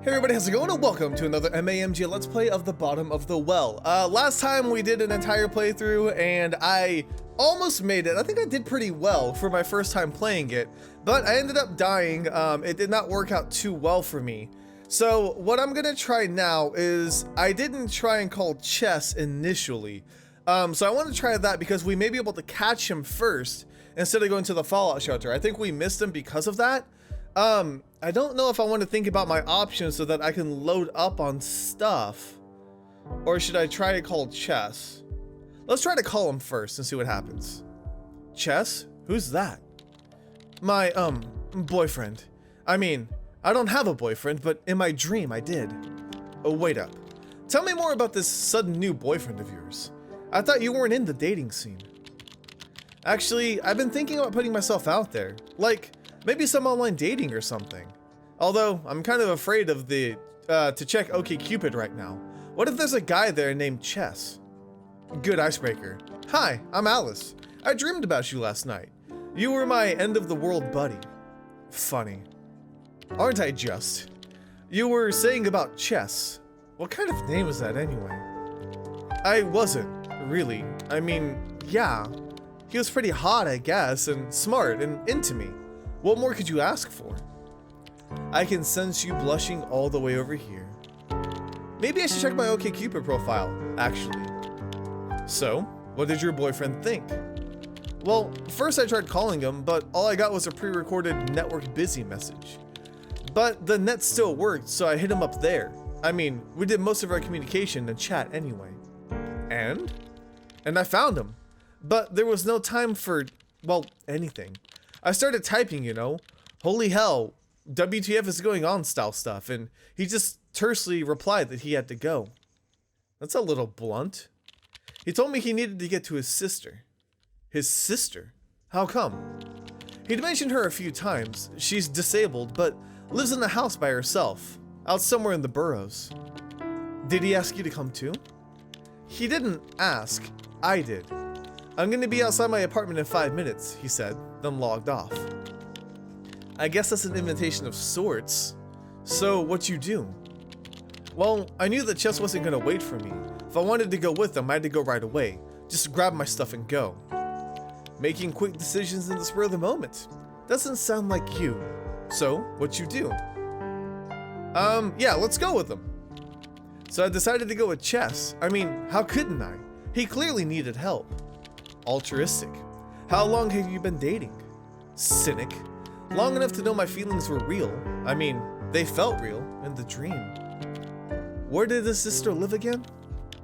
Hey everybody, how's it going? And welcome to another MAMG Let's Play of The Bottom of the Well. Last time we did an entire playthrough and I almost made it. I think I did pretty well for my first time playing it, but I ended up dying. It did not work out too well for me. So what I'm gonna try now is, I didn't try and call Chess initially. So I want to try that because we may be able to catch him first instead of going to the Fallout shelter. I think we missed him because of that. I don't know if I want to think about my options so that I can load up on stuff, or should I try to call Chess? Let's try to call him first and see what happens. Chess? Who's that? My, boyfriend. I mean, I don't have a boyfriend, but in my dream I did. Oh, wait up. Tell me more about this sudden new boyfriend of yours. I thought you weren't in the dating scene. Actually, I've been thinking about putting myself out there. Like, maybe some online dating or something. Although, I'm kind of afraid of to check OkCupid right now. What if there's a guy there named Chess? Good icebreaker. Hi, I'm Alice. I dreamed about you last night. You were my end of the world buddy. Funny. Aren't I just? You were saying about Chess. What kind of name is that anyway? I wasn't, really. I mean, yeah. He was pretty hot, I guess, and smart and into me. What more could you ask for? I can sense you blushing all the way over here. Maybe I should check my OkCupid profile, actually. So, what did your boyfriend think? Well, first I tried calling him, but all I got was a pre-recorded network busy message. But the net still worked, so I hit him up there. I mean, we did most of our communication and chat anyway. And I found him. But there was no time for, well, anything. I started typing, you know, holy hell, WTF is going on style stuff, and he just tersely replied that he had to go. That's a little blunt. He told me he needed to get to his sister. His sister? How come? He'd mentioned her a few times. She's disabled, but lives in the house by herself, out somewhere in the burrows. Did he ask you to come too? He didn't ask, I did. I'm gonna be outside my apartment in 5 minutes, he said, then logged off. I guess that's an invitation of sorts. So, what'd you do? Well, I knew that Chess wasn't gonna wait for me. If I wanted to go with him, I had to go right away. Just grab my stuff and go. Making quick decisions in the spur of the moment. Doesn't sound like you. So, what'd you do? Yeah, let's go with him. So I decided to go with Chess. I mean, how couldn't I? He clearly needed help. Altruistic. How long have you been dating? Cynic. Long enough to know my feelings were real. I mean, they felt real in the dream. Where did his sister live again?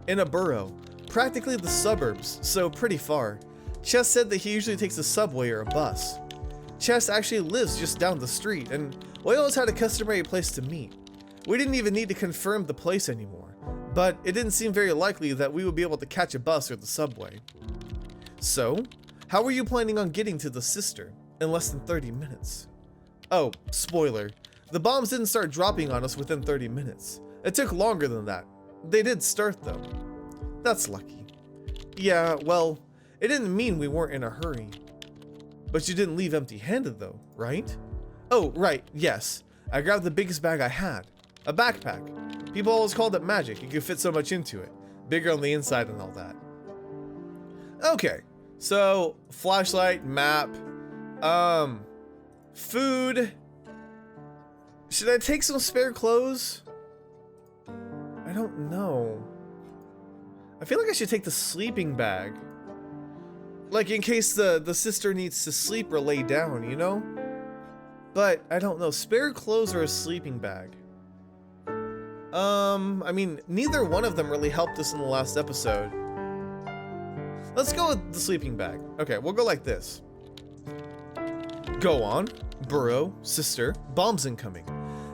In a burrow. Practically the suburbs, so pretty far. Chess said that he usually takes a subway or a bus. Chess actually lives just down the street, and we always had a customary place to meet. We didn't even need to confirm the place anymore, but it didn't seem very likely that we would be able to catch a bus or the subway. So, how were you planning on getting to the sister in less than 30 minutes? Oh, spoiler. The bombs didn't start dropping on us within 30 minutes. It took longer than that. They did start though. That's lucky. Yeah, well, it didn't mean we weren't in a hurry. But you didn't leave empty-handed though, right? Oh, right, yes. I grabbed the biggest bag I had. A backpack. People always called it magic. You could fit so much into it. Bigger on the inside and all that. Okay, so flashlight, map, food. Should I take some spare clothes? I don't know. I feel like I should take the sleeping bag. Like in case the sister needs to sleep or lay down, you know? But I don't know, spare clothes or a sleeping bag? I mean, neither one of them really helped us in the last episode. Let's go with the sleeping bag. Okay, we'll go like this. Go on. Burrow, sister, bombs incoming.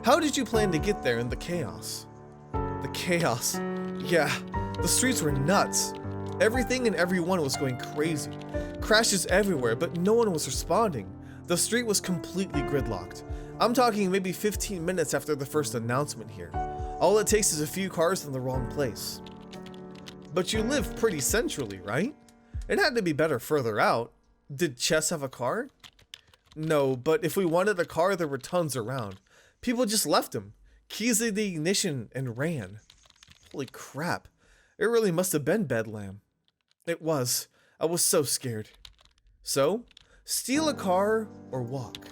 How did you plan to get there in the chaos? The chaos. Yeah, the streets were nuts. Everything and everyone was going crazy. Crashes everywhere, but no one was responding. The street was completely gridlocked. I'm talking maybe 15 minutes after the first announcement here. All it takes is a few cars in the wrong place. But you live pretty centrally, right? It had to be better further out. Did Chess have a car? No, but if we wanted a car, there were tons around. People just left him. keys to the ignition, and ran. Holy crap. It really must have been Bedlam. It was. I was so scared. So, steal a car or walk?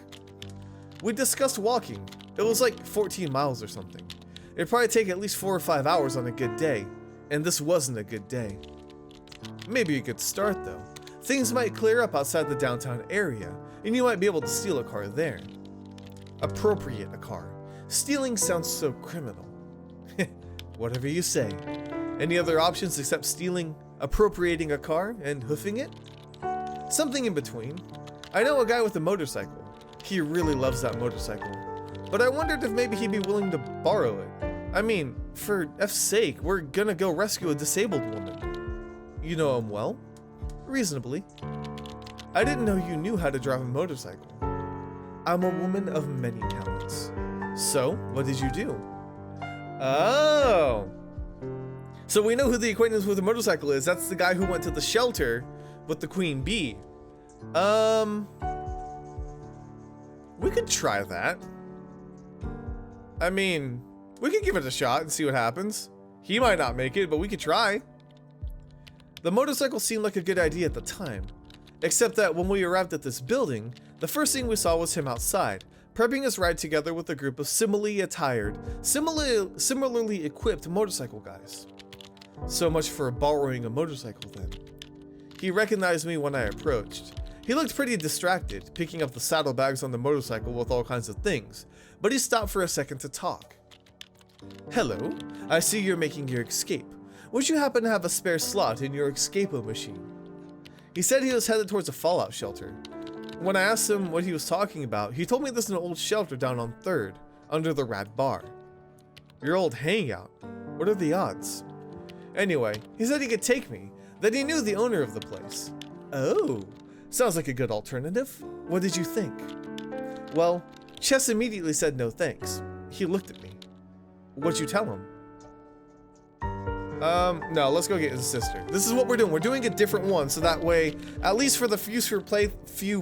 We discussed walking. It was like 14 miles or something. It'd probably take at least 4 or 5 hours on a good day, and this wasn't a good day. Maybe a good start though. Things might clear up outside the downtown area, and you might be able to steal a car there. Appropriate a car. Stealing sounds so criminal. Whatever you say. Any other options except stealing, appropriating a car, and hoofing it? Something in between. I know a guy with a motorcycle. He really loves that motorcycle. But I wondered if maybe he'd be willing to borrow it. I mean, for F's sake, we're gonna go rescue a disabled woman. You know him well? Reasonably. I didn't know you knew how to drive a motorcycle. I'm a woman of many talents. So, what did you do? Oh. So we know who the acquaintance with the motorcycle is. That's the guy who went to the shelter with the queen bee. We could try that. I mean, we could give it a shot and see what happens. He might not make it, but we could try. The motorcycle seemed like a good idea at the time. Except that when we arrived at this building, the first thing we saw was him outside, prepping his ride together with a group of similarly attired, similarly equipped motorcycle guys. So much for borrowing a motorcycle then. He recognized me when I approached. He looked pretty distracted, picking up the saddlebags on the motorcycle with all kinds of things, but he stopped for a second to talk. Hello, I see you're making your escape. Would you happen to have a spare slot in your escapo machine? He said he was headed towards a fallout shelter. When I asked him what he was talking about, he told me there's an old shelter down on 3rd, under the Rat Bar. Your old hangout. What are the odds? Anyway, he said he could take me, that he knew the owner of the place. Oh, sounds like a good alternative. What did you think? Well, Chess immediately said no thanks. He looked at me. What'd you tell him? No, let's go get his sister. This is what we're doing. We're doing a different one, so that way, at least for the few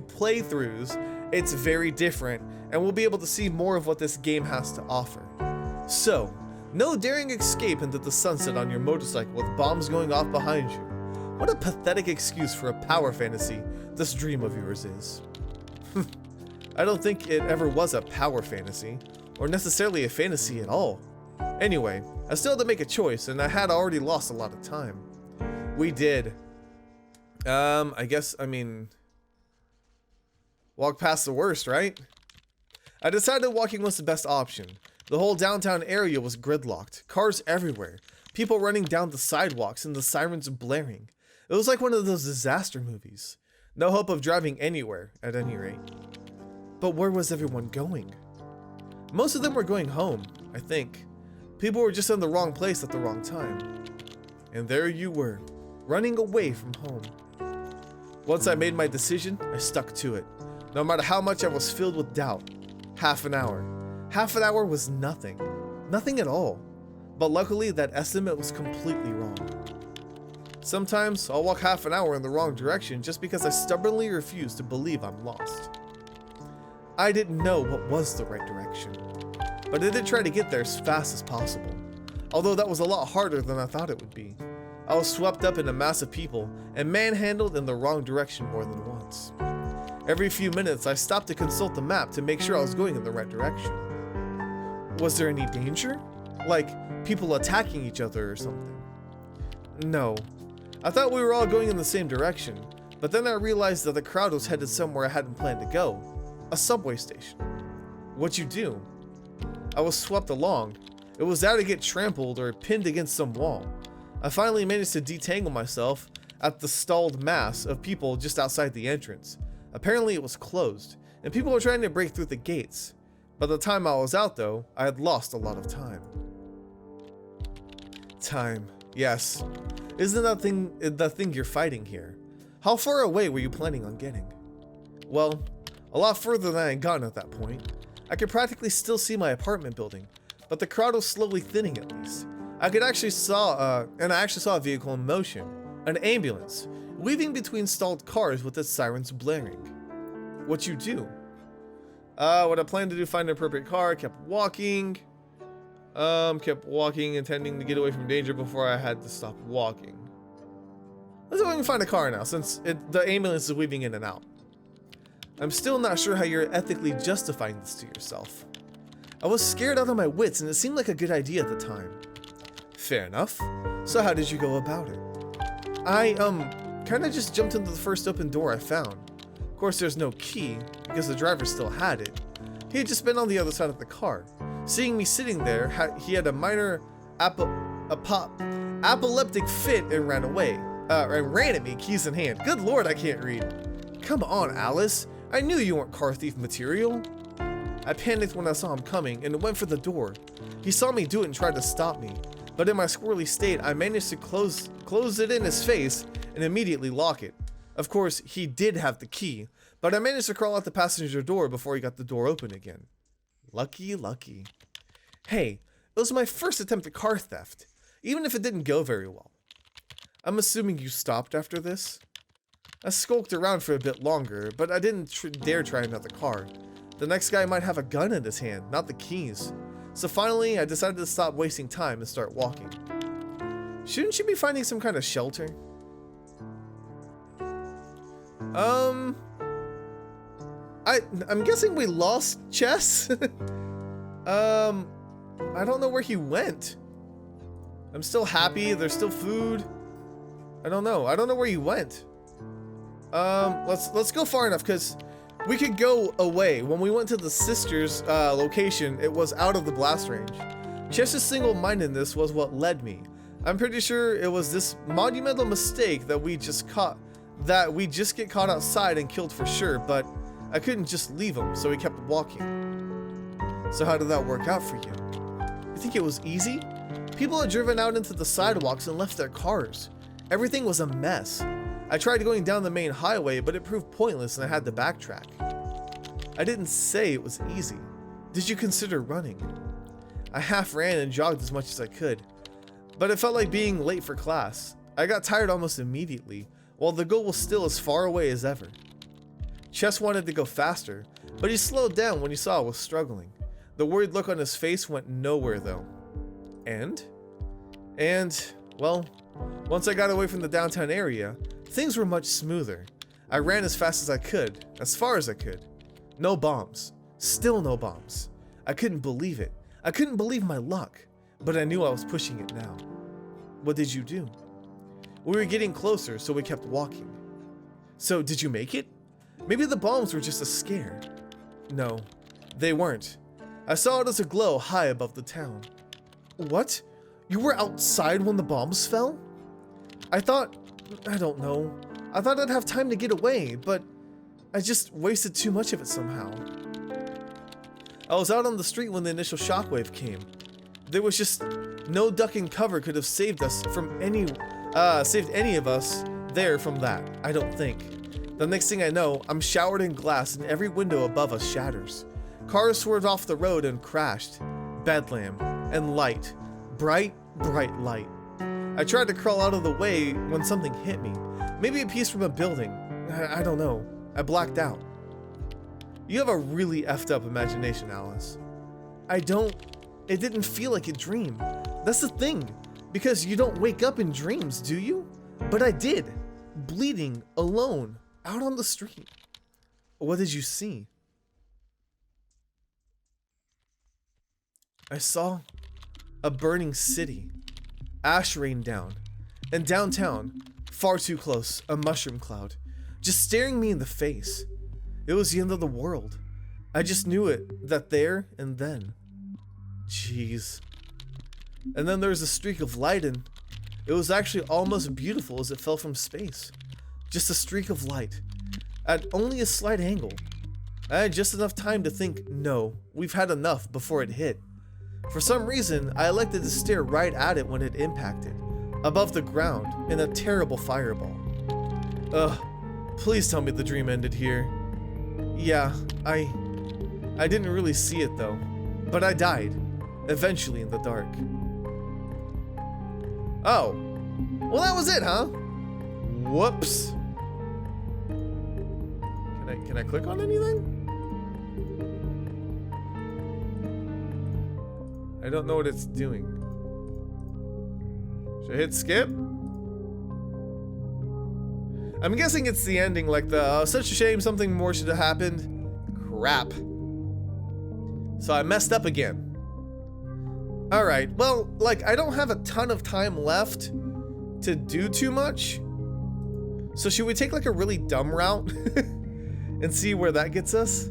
playthroughs, it's very different, and we'll be able to see more of what this game has to offer. So, no daring escape into the sunset on your motorcycle with bombs going off behind you. What a pathetic excuse for a power fantasy this dream of yours is. I don't think it ever was a power fantasy, or necessarily a fantasy at all. Anyway, I still had to make a choice, and I had already lost a lot of time. We did. I mean, walk past the worst, right? I decided walking was the best option. The whole downtown area was gridlocked, cars everywhere, people running down the sidewalks and the sirens blaring. It was like one of those disaster movies. No hope of driving anywhere, at any rate. But where was everyone going? Most of them were going home, I think. People were just in the wrong place at the wrong time. And there you were, running away from home. Once I made my decision, I stuck to it, no matter how much I was filled with doubt. Half an hour. Half an hour was nothing. Nothing at all. But luckily, that estimate was completely wrong. Sometimes, I'll walk half an hour in the wrong direction just because I stubbornly refuse to believe I'm lost. I didn't know what was the right direction, but I did try to get there as fast as possible, although that was a lot harder than I thought it would be. I was swept up in a mass of people and manhandled in the wrong direction more than once. Every few minutes, I stopped to consult the map to make sure I was going in the right direction. Was there any danger? Like people attacking each other or something? No. I thought we were all going in the same direction, but then I realized that the crowd was headed somewhere I hadn't planned to go. A subway station. What'd you do? I was swept along. It was out to get trampled or pinned against some wall. I finally managed to detangle myself at the stalled mass of people just outside the entrance. Apparently it was closed, and people were trying to break through the gates. By the time I was out though, I had lost a lot of time. Time, yes. Isn't that the thing you're fighting here? How far away were you planning on getting? Well, a lot further than I had gotten at that point. I could practically still see my apartment building, but the crowd was slowly thinning at least. I actually saw a vehicle in motion, an ambulance, weaving between stalled cars with its sirens blaring. What'd you do? What I planned to do, find an appropriate car, kept walking. Kept walking, intending to get away from danger before I had to stop walking. Let's see if I can find a car now, since the ambulance is weaving in and out. I'm still not sure how you're ethically justifying this to yourself. I was scared out of my wits, and it seemed like a good idea at the time. Fair enough. So how did you go about it? I, kinda just jumped into the first open door I found. Of course, there's no key, because the driver still had it. He had just been on the other side of the car. Seeing me sitting there, he had a minor epileptic fit and ran away. And ran at me, keys in hand. Good lord, I can't read. Come on, Alice. I knew you weren't car thief material. I panicked when I saw him coming and went for the door. He saw me do it and tried to stop me. But in my squirrely state, I managed to close it in his face and immediately lock it. Of course, he did have the key, but I managed to crawl out the passenger door before he got the door open again. Lucky, lucky. Hey, it was my first attempt at car theft, even if it didn't go very well. I'm assuming you stopped after this? I skulked around for a bit longer, but I didn't dare try another car. The next guy might have a gun in his hand, not the keys. So finally, I decided to stop wasting time and start walking. Shouldn't you be finding some kind of shelter? I'm guessing we lost Chess? I don't know where he went. I'm still happy, there's still food. I don't know where he went. Let's go far enough, because we could go away. When we went to the sisters' location, it was out of the blast range. Chess's single-mindedness was what led me. I'm pretty sure it was this monumental mistake that we just get caught outside and killed for sure, but I couldn't just leave him, so we kept walking. So how did that work out for you? You think it was easy? People had driven out into the sidewalks and left their cars. Everything was a mess. I tried going down the main highway, but it proved pointless and I had to backtrack. I didn't say it was easy. Did you consider running? I half ran and jogged as much as I could, but it felt like being late for class. I got tired almost immediately, while the goal was still as far away as ever. Chess wanted to go faster, but he slowed down when he saw I was struggling. The worried look on his face went nowhere though. And, well, once I got away from the downtown area, things were much smoother. I ran as fast as I could, as far as I could. No bombs. Still no bombs. I couldn't believe it. I couldn't believe my luck, but I knew I was pushing it now. What did you do? We were getting closer, so we kept walking. So, did you make it? Maybe the bombs were just a scare. No, they weren't. I saw it as a glow high above the town. What? You were outside when the bombs fell? I thought I'd have time to get away, but I just wasted too much of it somehow. I was out on the street when the initial shockwave came. There was just no duck and cover could have saved us from any of us there from that, I don't think. The next thing I know, I'm showered in glass and every window above us shatters. Cars swerved off the road and crashed. Bedlam and light. Bright, bright light. I tried to crawl out of the way when something hit me. Maybe a piece from a building. I don't know. I blacked out. You have a really effed up imagination, Alice. It didn't feel like a dream. That's the thing. Because you don't wake up in dreams, do you? But I did. Bleeding, alone, out on the street. What did you see? I saw a burning city. Ash rained down. And downtown, far too close, a mushroom cloud, just staring me in the face. It was the end of the world. I just knew it, that there and then. Jeez. And then there was a streak of light and it was actually almost beautiful as it fell from space. Just a streak of light, at only a slight angle. I had just enough time to think, no, we've had enough before it hit. For some reason, I elected to stare right at it when it impacted, above the ground, in a terrible fireball. Ugh, please tell me the dream ended here. Yeah, I didn't really see it though, but I died, eventually in the dark. Oh, well that was it, huh? Whoops. Can I click on anything? I don't know what it's doing. Should I hit skip? I'm guessing it's the ending, like the such a shame, something more should have happened. Crap. So I messed up again. Alright, well, like, I don't have a ton of time left to do too much. So should we take like a really dumb route and see where that gets us?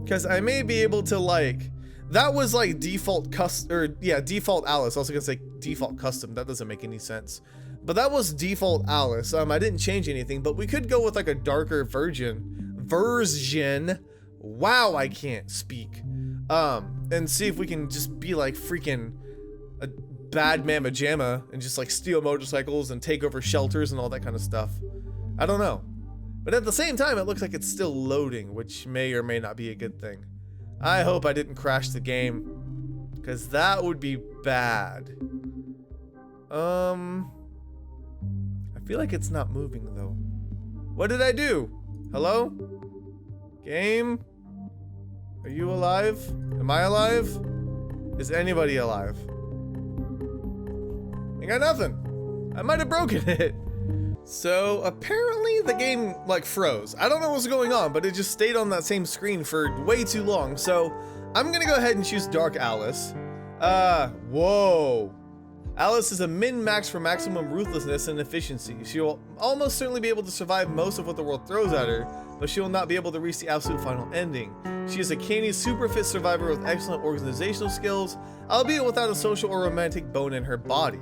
Because I may be able to, like, that was like default default Alice. I was gonna say default custom. That doesn't make any sense. But that was default Alice. I didn't change anything, but we could go with like a darker version. Wow, I can't speak. And see if we can just be like freaking a bad mamma jamma and just like steal motorcycles and take over shelters and all that kind of stuff. I don't know. But at the same time, it looks like it's still loading, which may or may not be a good thing. I hope I didn't crash the game, because that would be bad. I feel like it's not moving though. What did I do? Hello? Game? Are you alive? Am I alive? Is anybody alive? I got nothing. I might have broken it. So apparently the game like froze. I don't know what's going on, but it just stayed on that same screen for way too long. So I'm gonna go ahead and choose Dark Alice. Whoa. Alice is a min-max for maximum ruthlessness and efficiency. She will almost certainly be able to survive most of what the world throws at her, but she will not be able to reach the absolute final ending. She is a canny, super fit survivor with excellent organizational skills, albeit without a social or romantic bone in her body.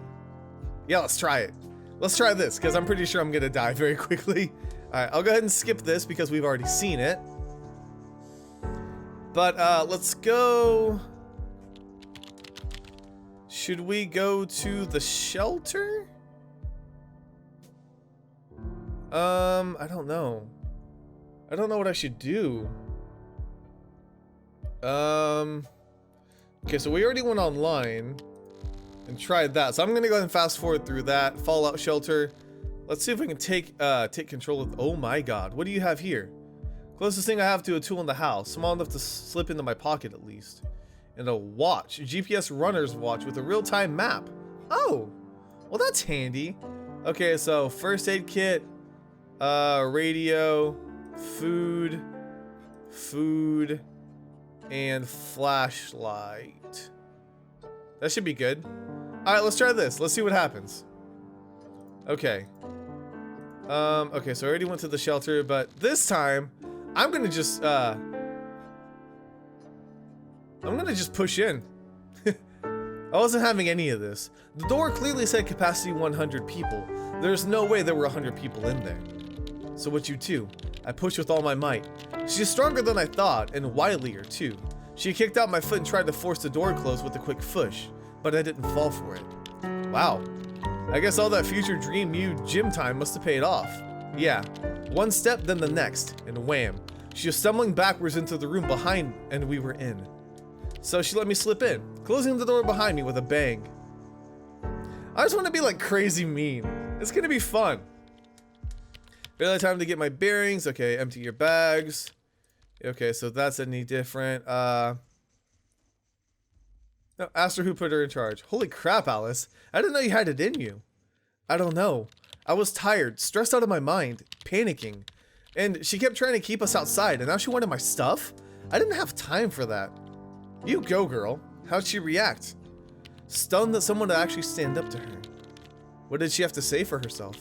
Yeah, let's try it. Let's try this, because I'm pretty sure I'm gonna die very quickly. Alright, I'll go ahead and skip this because we've already seen it. But let's go. Should we go to the shelter? I don't know. I don't know what I should do. Okay, so we already went online and tried that. So I'm gonna go ahead and fast forward through that. Fallout shelter. Let's see if we can take control of. Oh my god, what do you have here? Closest thing I have to a tool in the house, small enough to slip into my pocket at least. And a watch, a GPS runner's watch with a real-time map. Oh, well that's handy. Okay, so first aid kit, radio, food, and flashlight. That should be good. All right, let's try this. Let's see what happens. Okay. Okay, so I already went to the shelter, but this time I'm gonna just push in. I wasn't having any of this. The door clearly said capacity 100 people. There's no way there were 100 people in there. So what you do? I pushed with all my might. She's stronger than I thought, and wilier too. She kicked out my foot and tried to force the door closed with a quick push, but I didn't fall for it. Wow. I guess all that future dream gym time must have paid off. Yeah. One step, then the next, and wham. She was stumbling backwards into the room behind, and we were in. So she let me slip in, closing the door behind me with a bang. I just want to be like crazy mean. It's gonna be fun. Barely time to get my bearings. Okay, empty your bags. Okay, so that's any different. No, asked her who put her in charge. Holy crap, Alice. I didn't know you had it in you. I don't know. I was tired, stressed out of my mind, panicking. And she kept trying to keep us outside, and now she wanted my stuff? I didn't have time for that. You go, girl. How'd she react? Stunned that someone would actually stand up to her. What did she have to say for herself?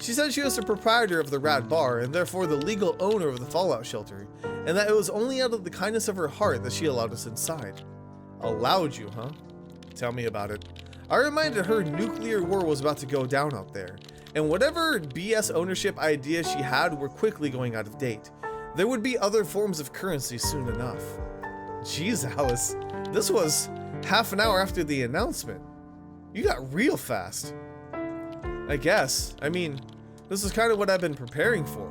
She said she was the proprietor of the Rat Bar, and therefore the legal owner of the Fallout shelter, and that it was only out of the kindness of her heart that she allowed us inside. Allowed you, huh? Tell me about it. I reminded her nuclear war was about to go down out there, and whatever BS ownership ideas she had were quickly going out of date. There would be other forms of currency soon enough. Jeez, Alice, this was half an hour after the announcement. You got real fast. I guess. I mean, this is kind of what I've been preparing for.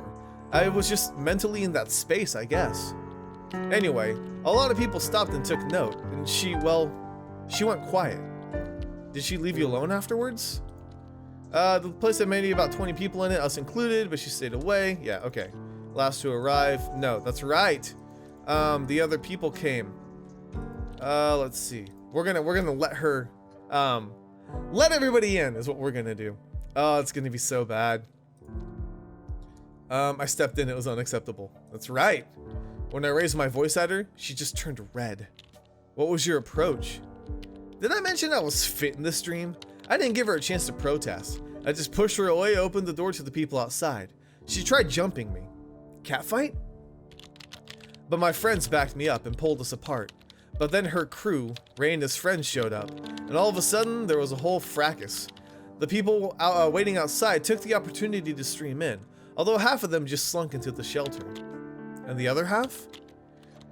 I was just mentally in that space, I guess. Anyway, a lot of people stopped and took note, and she went quiet. Did she leave you alone afterwards? The place had maybe about 20 people in it, us included, but she stayed away. Yeah, okay. Last to arrive. No, that's right. The other people came. Let's see. We're gonna let her, let everybody in is what we're gonna do. Oh, it's gonna be so bad. I stepped in, it was unacceptable. That's right. When I raised my voice at her, she just turned red. What was your approach? Did I mention I was fit in this stream? I didn't give her a chance to protest. I just pushed her away, opened the door to the people outside. She tried jumping me. Catfight? But my friends backed me up and pulled us apart. But then her crew, Ray and his friends, showed up, and all of a sudden there was a whole fracas. The people waiting outside took the opportunity to stream in, although half of them just slunk into the shelter. And the other half?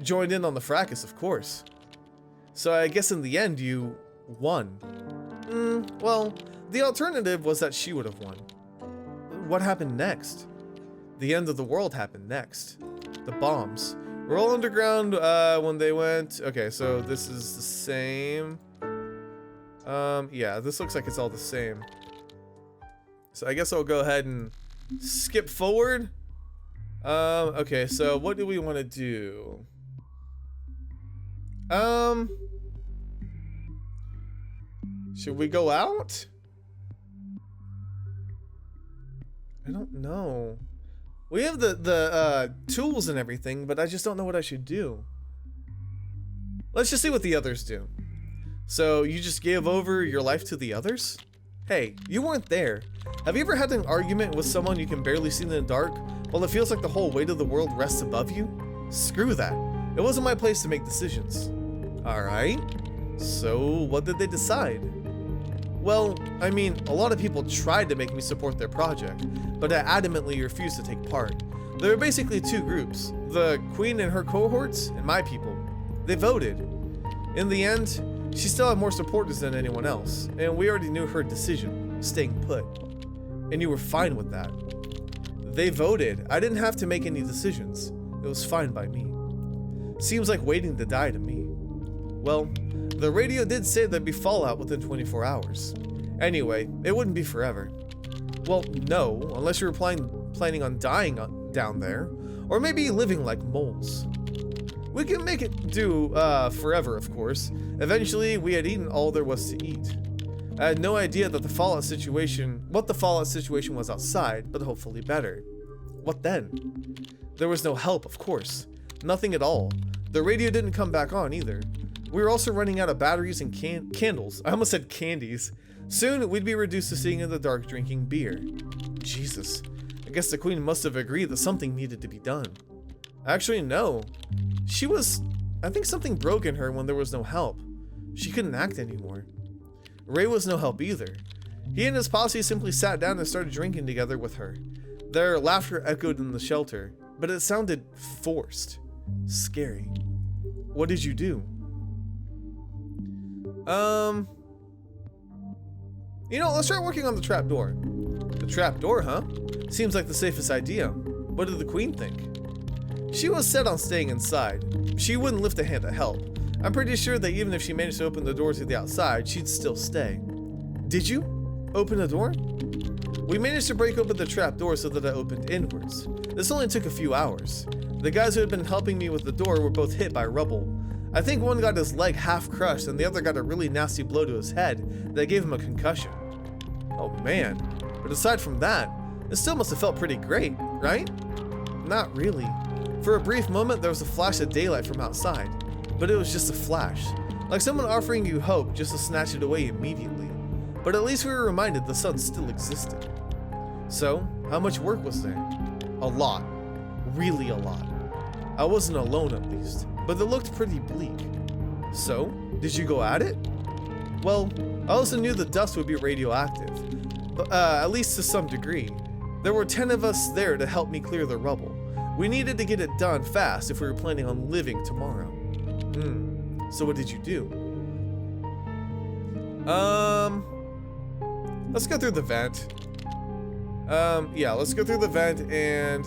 Joined in on the fracas, of course. So I guess in the end you won. Well, the alternative was that she would have won. What happened next? The end of the world happened next. The bombs. We're all underground when they went. Okay, so this is the same. Yeah, this looks like it's all the same. So I guess I'll go ahead and skip forward. Okay, so what do we want to do? Should we go out? I don't know. We have the tools and everything, but I just don't know what I should do. Let's just see what the others do. So you just gave over your life to the others? Hey, you weren't there. Have you ever had an argument with someone you can barely see in the dark, while it feels like the whole weight of the world rests above you? Screw that. It wasn't my place to make decisions. Alright. So what did they decide? Well, I mean, a lot of people tried to make me support their project, but I adamantly refused to take part. There were basically two groups, the Queen and her cohorts, and my people. They voted. In the end, she still had more supporters than anyone else, and we already knew her decision, staying put. And you were fine with that. They voted. I didn't have to make any decisions. It was fine by me. Seems like waiting to die to me. Well, the radio did say there'd be fallout within 24 hours. Anyway, it wouldn't be forever. Well, no, unless you were planning on dying down there, or maybe living like moles. We can make it do forever, of course. Eventually, we had eaten all there was to eat. I had no idea that what the fallout situation was outside, but hopefully better. What then? There was no help, of course. Nothing at all. The radio didn't come back on either. We were also running out of batteries and candles. I almost said candies. Soon, we'd be reduced to sitting in the dark drinking beer. Jesus. I guess the Queen must have agreed that something needed to be done. Actually, no. I think something broke in her when there was no help. She couldn't act anymore. Ray was no help either. He and his posse simply sat down and started drinking together with her. Their laughter echoed in the shelter, but it sounded forced. Scary. What did you do? You know, let's start working on the trapdoor. The trapdoor, huh? Seems like the safest idea. What did the Queen think? She was set on staying inside. She wouldn't lift a hand to help. I'm pretty sure that even if she managed to open the door to the outside, she'd still stay. Did you? Open the door? We managed to break open the trapdoor so that it opened inwards. This only took a few hours. The guys who had been helping me with the door were both hit by rubble. I think one got his leg half crushed and the other got a really nasty blow to his head that gave him a concussion. Oh man, but aside from that, it still must have felt pretty great, right? Not really. For a brief moment there was a flash of daylight from outside, but it was just a flash, like someone offering you hope just to snatch it away immediately. But at least we were reminded the sun still existed. So, how much work was there? A lot. Really a lot. I wasn't alone at least, but it looked pretty bleak. So, did you go at it? Well, I also knew the dust would be radioactive, but, at least to some degree. There were 10 of us there to help me clear the rubble. We needed to get it done fast if we were planning on living tomorrow. So what did you do? Let's go through the vent. Yeah, let's go through the vent and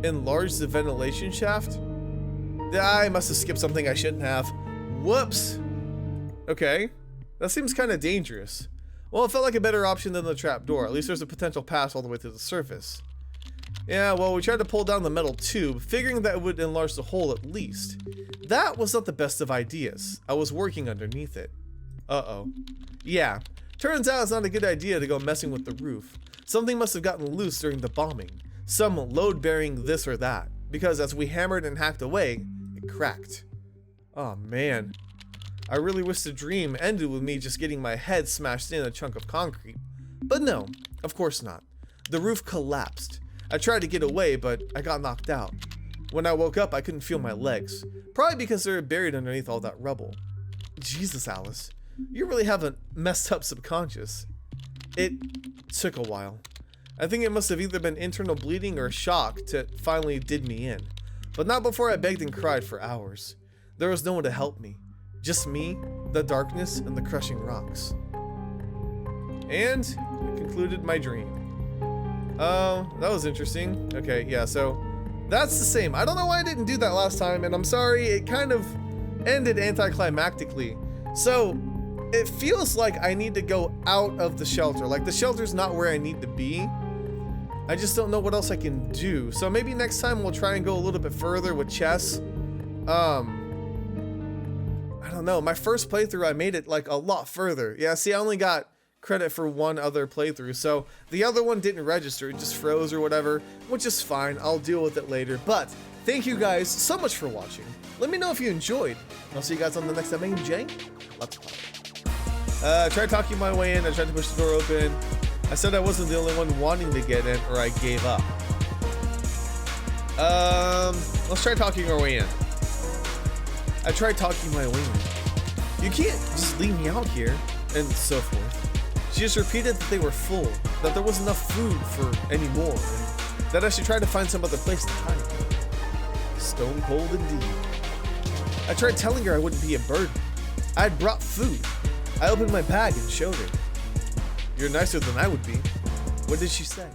enlarge the ventilation shaft. I must have skipped something I shouldn't have. Whoops. Okay, that seems kind of dangerous. Well, it felt like a better option than the trapdoor. At least there's a potential pass all the way to the surface. Yeah, well, we tried to pull down the metal tube, figuring that it would enlarge the hole at least. That was not the best of ideas. I was working underneath it. Uh-oh. Yeah, turns out it's not a good idea to go messing with the roof. Something must have gotten loose during the bombing. Some load bearing this or that, because as we hammered and hacked away, it cracked. Oh man. I really wish the dream ended with me just getting my head smashed in a chunk of concrete. But no, of course not. The roof collapsed. I tried to get away, but I got knocked out. When I woke up, I couldn't feel my legs, probably because they were buried underneath all that rubble. Jesus, Alice, you really have a messed up subconscious. It took a while. I think it must have either been internal bleeding or shock to finally did me in, but not before I begged and cried for hours. There was no one to help me. Just me, the darkness, and the crushing rocks. And I concluded my dream. Oh, that was interesting. Okay, yeah, so that's the same. I don't know why I didn't do that last time, and I'm sorry, it kind of ended anticlimactically. So it feels like I need to go out of the shelter. Like the shelter's not where I need to be. I just don't know what else I can do. So maybe next time we'll try and go a little bit further with chess. I don't know. My first playthrough, I made it like a lot further. Yeah, see, I only got credit for one other playthrough, so the other one didn't register. It just froze or whatever, which is fine. I'll deal with it later. But thank you guys so much for watching. Let me know if you enjoyed. I'll see you guys on the next MAMJ. Let's play. I tried talking my way in. I tried to push the door open. I said I wasn't the only one wanting to get in, or I gave up. Let's try talking our way in. I tried talking my way in. You can't just leave me out here, and so forth. She just repeated that they were full, that there wasn't enough food for any more, and that I should try to find some other place to hide. Stone cold indeed. I tried telling her I wouldn't be a burden. I had brought food. I opened my bag and showed her. You're nicer than I would be. What did she say?